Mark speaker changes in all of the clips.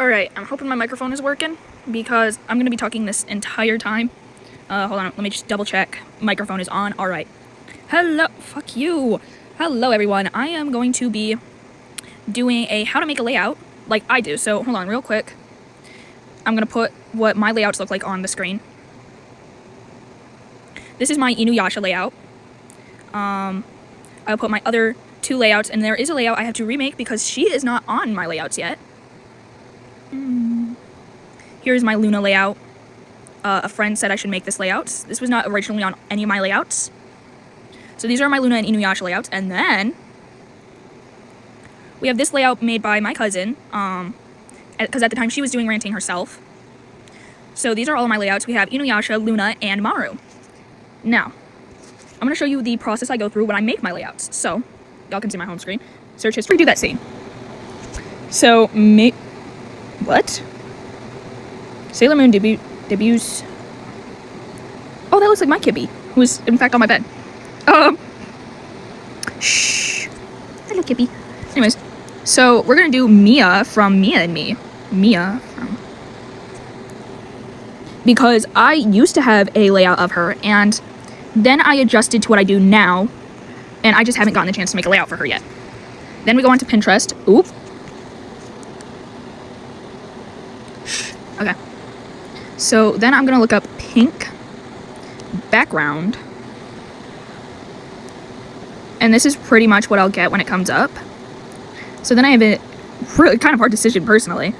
Speaker 1: Alright, I'm hoping my microphone is working because I'm going to be talking this entire time. Hold on, let me just double check. Microphone is on. Alright. Hello. Fuck you. Hello, everyone. I am going to be doing a how to make a layout like I do. So, hold on real quick. I'm going to put what my layouts look like on the screen. This is my Inuyasha layout. I'll put my other two layouts, and there is a layout I have to remake because she is not on my layouts yet. Here's my Luna layout. A friend said I should make this layout. This was not originally on any of my layouts. So these are my Luna and Inuyasha layouts. And then we have this layout made by my cousin, because at the time she was doing ranting herself. So these are all of my layouts. We have Inuyasha, Luna, and Maru. Now, I'm going to show you the process I go through when I make my layouts. So, y'all can see my home screen. Search history, do that scene. So, what? Sailor Moon debuts. Oh, that looks like my Kibby, who's in fact on my bed. Shh. Hello, Kibby. Anyways, so we're gonna do Mia from Mia and Me. Because I used to have a layout of her, and then I adjusted to what I do now, and I just haven't gotten the chance to make a layout for her yet. Then we go on to Pinterest. Oop. Okay. So then I'm gonna look up pink background. And this is pretty much what I'll get when it comes up. So then I have a really kind of hard decision personally.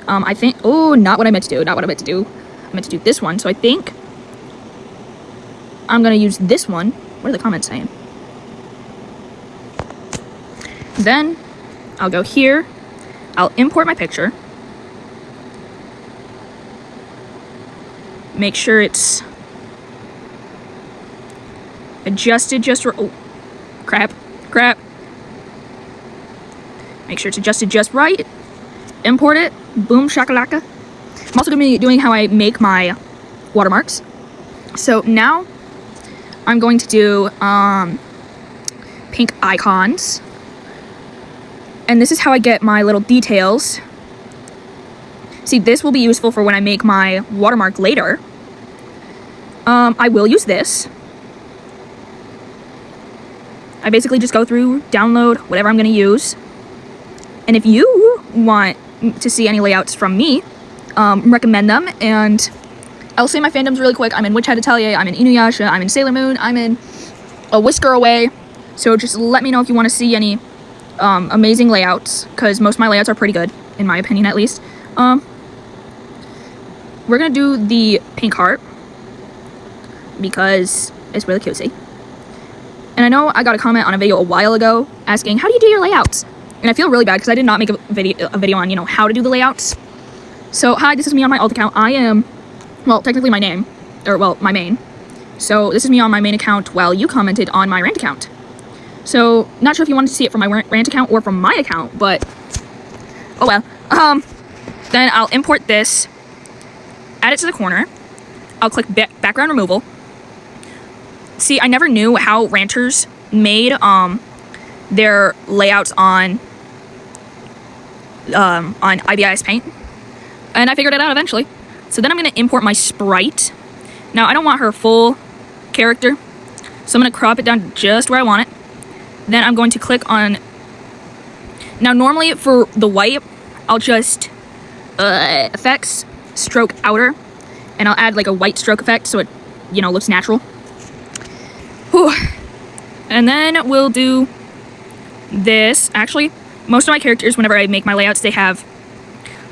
Speaker 1: I think, oh, not what I meant to do. I meant to do this one. So I think I'm gonna use this one. What are the comments saying? Then I'll go here. I'll import my picture. Make sure it's adjusted just right. Oh, crap. Make sure it's adjusted just right. Import it. Boom, shakalaka. I'm also going to be doing how I make my watermarks. So now I'm going to do pink icons. And this is how I get my little details. See, this will be useful for when I make my watermark later. I will use this. I basically just go through, download whatever I'm going to use. And if you want to see any layouts from me, recommend them. And I'll say my fandoms really quick. I'm in Witch Hat Atelier, I'm in Inuyasha, I'm in Sailor Moon, I'm in A Whisker Away. So just let me know if you want to see any amazing layouts, because most of my layouts are pretty good, in my opinion at least. We're going to do the pink heart because it's really cutesy. And I know I got a comment on a video a while ago asking, how do you do your layouts? And I feel really bad because I did not make a video on, how to do the layouts. So, hi, this is me on my alt account. I am, well, technically my name, or, well, my main. So, this is me on my main account while you commented on my rant account. So, not sure if you wanted to see it from my rant account or from my account, but, oh well. Then I'll import this, add it to the corner. I'll click background removal. See, I never knew how Ranters made their layouts on IBIS Paint, and I figured it out eventually. So then I'm going to import my sprite. Now I don't want her full character, so I'm going to crop it down just where I want it. Then I'm going to click on. Now normally for the white, I'll just effects, stroke outer, and I'll add like a white stroke effect so it looks natural. Whew. And then we'll do this. Actually, most of my characters, whenever I make my layouts, they have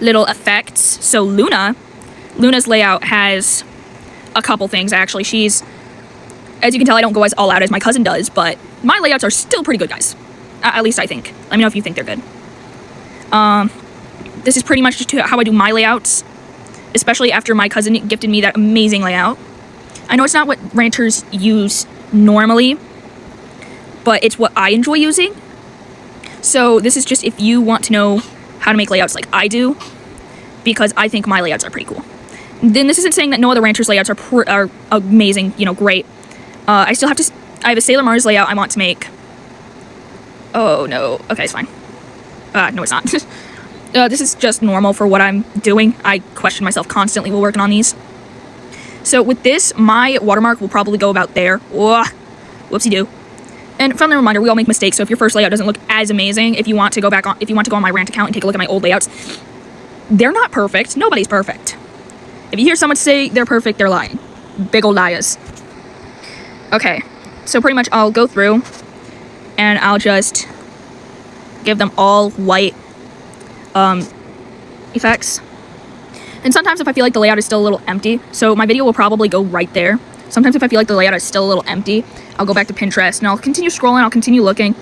Speaker 1: little effects. So Luna's layout has a couple things actually. She's, as you can tell, I don't go as all out as my cousin does, but my layouts are still pretty good, guys. At least I think. Let me know if you think they're good. This is pretty much just how I do my layouts, especially after my cousin gifted me that amazing layout. I know it's not what Ranters use normally, but it's what I enjoy using. So this is just if you want to know how to make layouts like I do, because I think my layouts are pretty cool. Then this isn't saying that no other Ranters layouts are amazing, great. I have a Sailor Mars layout I want to make. Oh no, okay, it's fine. No, it's not. This is just normal for what I'm doing. I question myself constantly while working on these. So with this, my watermark will probably go about there. Whoopsie-doo. And friendly reminder, we all make mistakes, so if your first layout doesn't look as amazing, if you want to go on my rant account and take a look at my old layouts, they're not perfect. Nobody's perfect. If you hear someone say they're perfect, they're lying. Big old liars. Okay, so pretty much I'll go through and I'll just give them all white effects. And sometimes if I feel like the layout is still a little empty, so my video will probably go right there. Sometimes if I feel like the layout is still a little empty, I'll go back to Pinterest and I'll continue scrolling, I'll continue looking.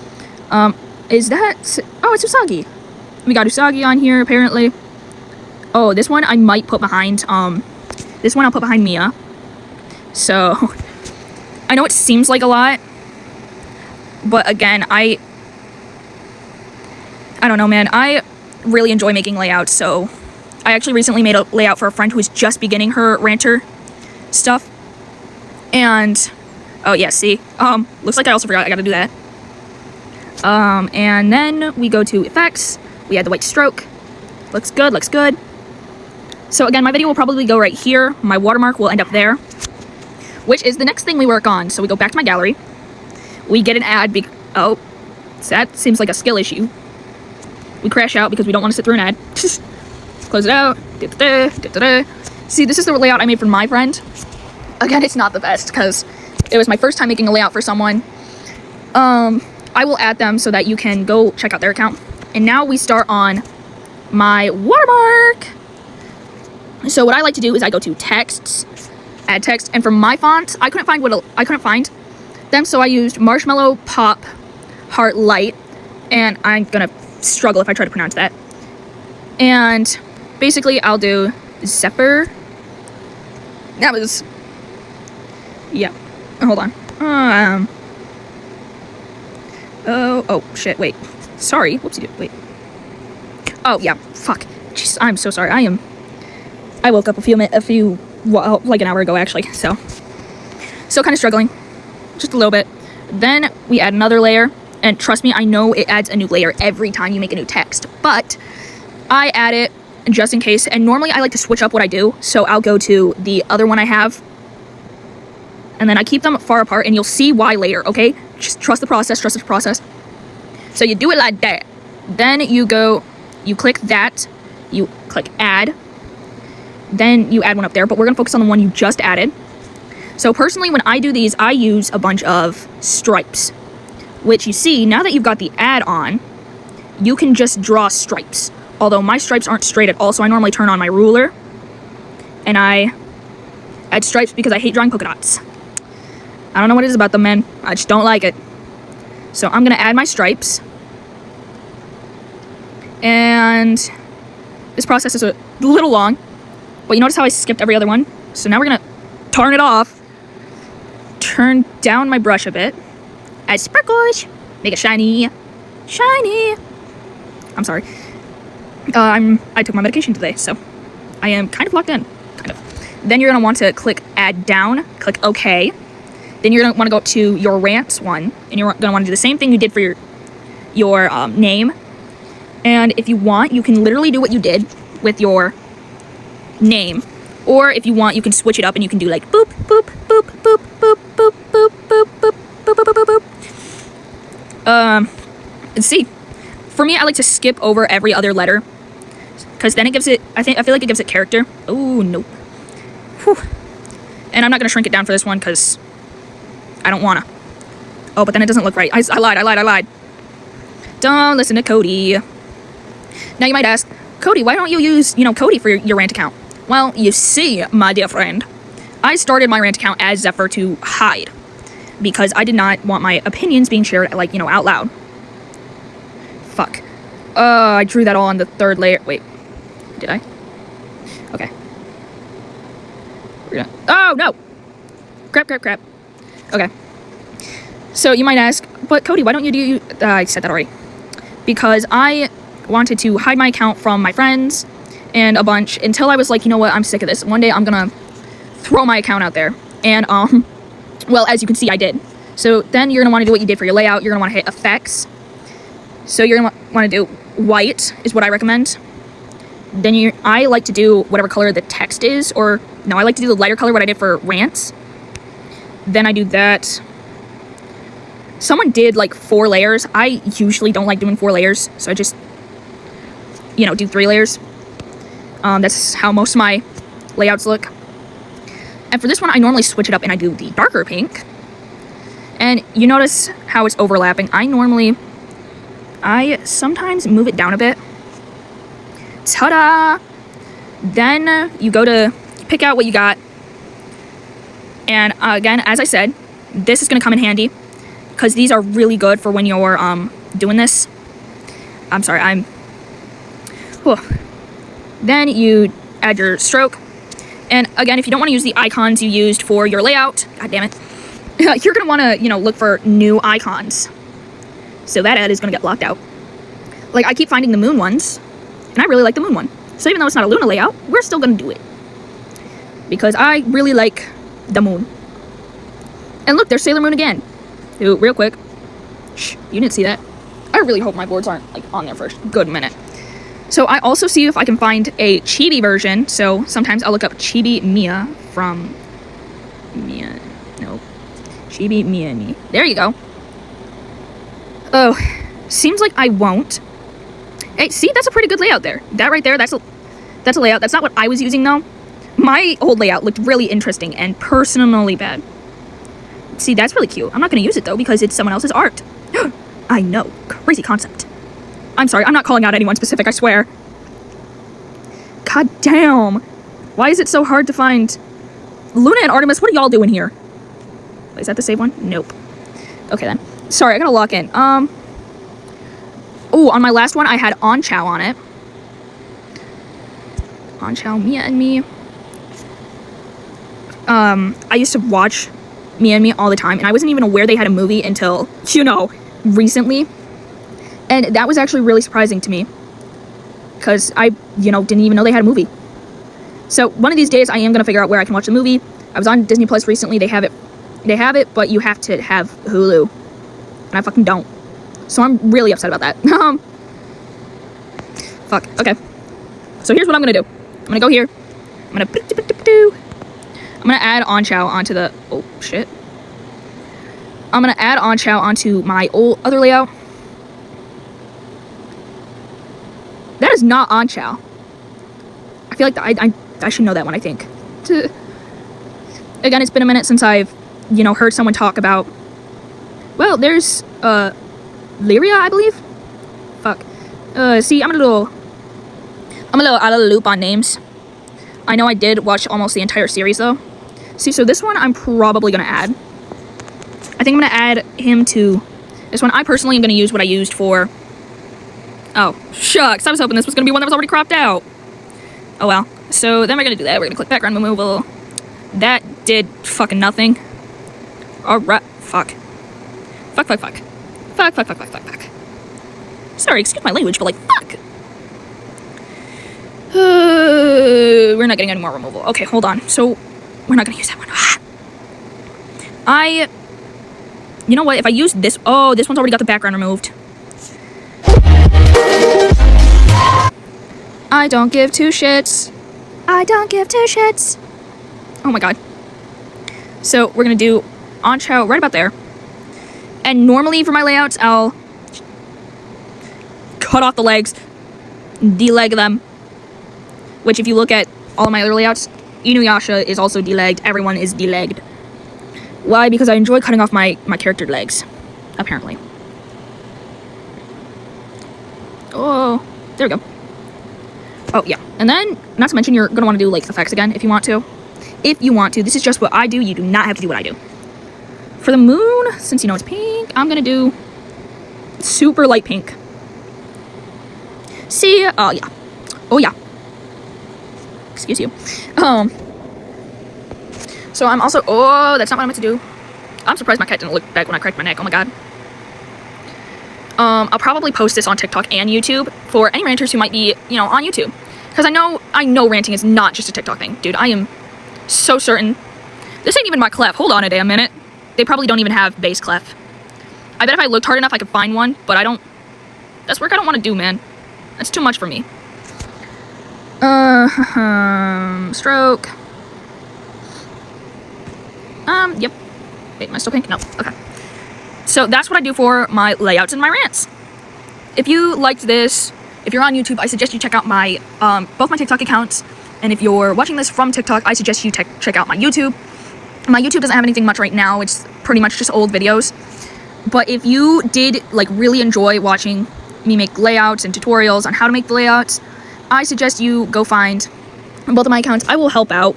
Speaker 1: Is that... Oh, it's Usagi. We got Usagi on here, apparently. Oh, this one I might put behind, this one I'll put behind Mia. So, I know it seems like a lot, but again, I don't know, man. I really enjoy making layouts, so I actually recently made a layout for a friend who was just beginning her ranter stuff. And, oh yeah, see, looks like I also forgot I gotta do that. And then we go to effects, we add the white stroke. Looks good, looks good. So again, my video will probably go right here. My watermark will end up there, which is the next thing we work on. So we go back to my gallery. We get an ad. Oh, that seems like a skill issue. We crash out because we don't want to sit through an ad. Close it out. See, this is the layout I made for my friend. Again, it's not the best because it was my first time making a layout for someone. I will add them so that you can go check out their account. And now we start on my watermark. So what I like to do is I go to texts, add text, and for my font, I couldn't find them, so I used Marshmallow Pop Heart Light, and I'm gonna struggle if I try to pronounce that. And basically, I'll do Zephyr. That was, yeah. Hold on. Oh shit. Wait. Sorry. Whoopsie. Wait. Oh yeah. Fuck. Jeez, I'm so sorry. I woke up like an hour ago actually, so kind of struggling, just a little bit. Then we add another layer, and trust me, I know it adds a new layer every time you make a new text, but I add it just in case. And normally I like to switch up what I do, so I'll go to the other one I have, and then I keep them far apart, and you'll see why later. Okay, just trust the process. So you do it like that. Then you click that, you click add. Then you add one up there, but we're going to focus on the one you just added. So personally, when I do these, I use a bunch of stripes, which you see, now that you've got the add on, you can just draw stripes. Although my stripes aren't straight at all, so I normally turn on my ruler, and I add stripes because I hate drawing polka dots. I don't know what it is about them, man. I just don't like it. So I'm going to add my stripes. And this process is a little long. But you notice how I skipped every other one? So now we're gonna turn it off. Turn down my brush a bit. Add sparkles. Make it shiny. Shiny. I'm sorry. I took my medication today, so I am kind of locked in. Kind of. Then you're gonna want to click add down. Click OK. Then you're gonna want to go to your rants one, and you're gonna want to do the same thing you did for your name. And if you want, you can literally do what you did with your name, or if you want, you can switch it up and you can do like boop boop boop boop boop boop boop boop boop boop boop boop. Let's see. For me, I like to skip over every other letter because then it gives it. I feel like it gives it character. Oh nope. Whew. And I'm not gonna shrink it down for this one because I don't wanna. Oh, but then it doesn't look right. I lied. Don't listen to Cody. Now you might ask, Cody, why don't you use Cody for your rant account? Well, you see, my dear friend, I started my rant account as Zephyr to hide because I did not want my opinions being shared, like, out loud. Fuck. I drew that all on the third layer. Wait, did I? Okay. Oh, no! Crap. Okay. So you might ask, but Cody, why don't you do... I said that already. Because I wanted to hide my account from my friends and a bunch until I was like, you know what, I'm sick of this. One day I'm gonna throw my account out there. And, well, as you can see, I did. So then you're gonna want to do what you did for your layout. You're gonna want to hit effects. So you're gonna want to do white is what I recommend. Then I like to do whatever color the text is, or no, I like to do the lighter color, what I did for Rants. Then I do that. Someone did like 4 layers. I usually don't like doing 4 layers, so I just, you know, do 3 layers. That's how most of my layouts look. And for this one, I normally switch it up and I do the darker pink. And you notice how it's overlapping. I sometimes move it down a bit. Ta-da! Then you go to pick out what you got. And again, as I said, this is going to come in handy because these are really good for when you're doing this. I'm sorry, whew. Then you add your stroke. And again, if you don't want to use the icons you used for your layout, god damn it, you're going to want to, you know, look for new icons. So that ad is going to get blocked out. Like, I keep finding the moon ones, and I really like the moon one. So even though it's not a Luna layout, we're still going to do it. Because I really like the moon. And look, there's Sailor Moon again. Ooh, real quick. Shh, you didn't see that. I really hope my boards aren't, like, on there for a good minute. So I also see if I can find a chibi version. So sometimes I'll look up Chibi Mia from... Chibi Mia and Me. There you go. Oh, seems like I won't. Hey, see, that's a pretty good layout there. That right there, that's a layout. That's not what I was using, though. My old layout looked really interesting and personally bad. See, that's really cute. I'm not going to use it, though, because it's someone else's art. I know. Crazy concept. I'm sorry, I'm not calling out anyone specific, I swear. God damn. Why is it so hard to find... Luna and Artemis, what are y'all doing here? Is that the save one? Nope. Okay, then. Sorry, I gotta lock in. Oh, on my last one, I had On Chow on it. On Chow, Mia and Me. I used to watch Mia and Me all the time, and I wasn't even aware they had a movie until, you know, recently. And that was actually really surprising to me. Because I, you know, didn't even know they had a movie. So, one of these days, I am gonna figure out where I can watch the movie. I was on Disney Plus recently, they have it, but you have to have Hulu. And I fucking don't. So I'm really upset about that. Fuck. Okay. So here's what I'm gonna do. I'm gonna go here. I'm gonna add On Chow onto the... Oh, shit. I'm gonna add On Chow onto my other layout. That is not On Chow. I feel like I should know that one, I think. Again, it's been a minute since I've, you know, heard someone talk about... Well, there's, Lyria, I believe? Fuck. See, I'm a little out of the loop on names. I know I did watch almost the entire series, though. See, so this one I'm probably gonna add. I think I'm gonna add him to this one. I personally am gonna use what I used for... Oh, shucks. I was hoping this was gonna be one that was already cropped out. Oh, well. So, then we're gonna do that. We're gonna click background removal. That did fucking nothing. Alright. Fuck. Fuck. Sorry, excuse my language, but like, fuck. We're not getting any more removal. Okay, hold on. So, we're not gonna use that one. You know what? If I use this... Oh, this one's already got the background removed. I don't give two shits. I don't give two shits. Oh my god. So, we're gonna do On Chow right about there. And normally for my layouts, I'll cut off the legs, deleg them. Which, if you look at all of my other layouts, Inuyasha is also delegged. Everyone is delegged. Why? Because I enjoy cutting off my character legs, apparently. Oh, there we go. Oh, yeah. And then, not to mention, you're going to want to do, like, effects again, if you want to. If you want to. This is just what I do. You do not have to do what I do. For the moon, since you know it's pink, I'm going to do super light pink. See? Oh, yeah. Oh, yeah. Excuse you. So I'm also... Oh, that's not what I meant to do. I'm surprised my cat didn't look back when I cracked my neck. Oh, my god. I'll probably post this on TikTok and YouTube for any ranters who might be, you know, on YouTube. Because I know ranting is not just a TikTok thing. Dude, I am so certain. This ain't even my clef. Hold on a damn minute. They probably don't even have bass clef. I bet if I looked hard enough I could find one, but I don't... That's work I don't want to do, man. That's too much for me. Stroke. Yep. Wait, am I still pink? No. Okay. So that's what I do for my layouts and my rants. If you liked this, if you're on YouTube, I suggest you check out my both my TikTok accounts. And if you're watching this from TikTok, I suggest you check out my YouTube. My YouTube doesn't have anything much right now. It's pretty much just old videos. But if you did like really enjoy watching me make layouts and tutorials on how to make the layouts, I suggest you go find both of my accounts. I will help out.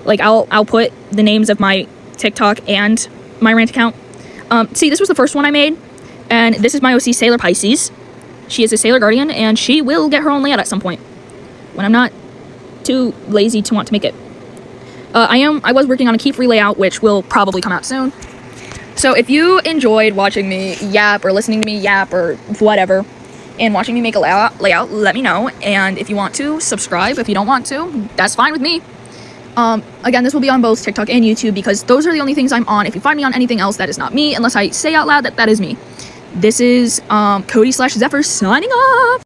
Speaker 1: Like I'll put the names of my TikTok and my rant account. See, this was the first one I made, and this is my OC Sailor Pisces. She is a Sailor Guardian, and she will get her own layout at some point when I'm not too lazy to want to make it. I was working on a key-free layout, which will probably come out soon. So if you enjoyed watching me yap or listening to me yap or whatever, and watching me make a layout, let me know. And if you want to, subscribe. If you don't want to, that's fine with me. Again, this will be on both TikTok and YouTube because those are the only things I'm on. If you find me on anything else, that is not me, unless I say out loud that that is me. This is Cody/Zephyr signing off.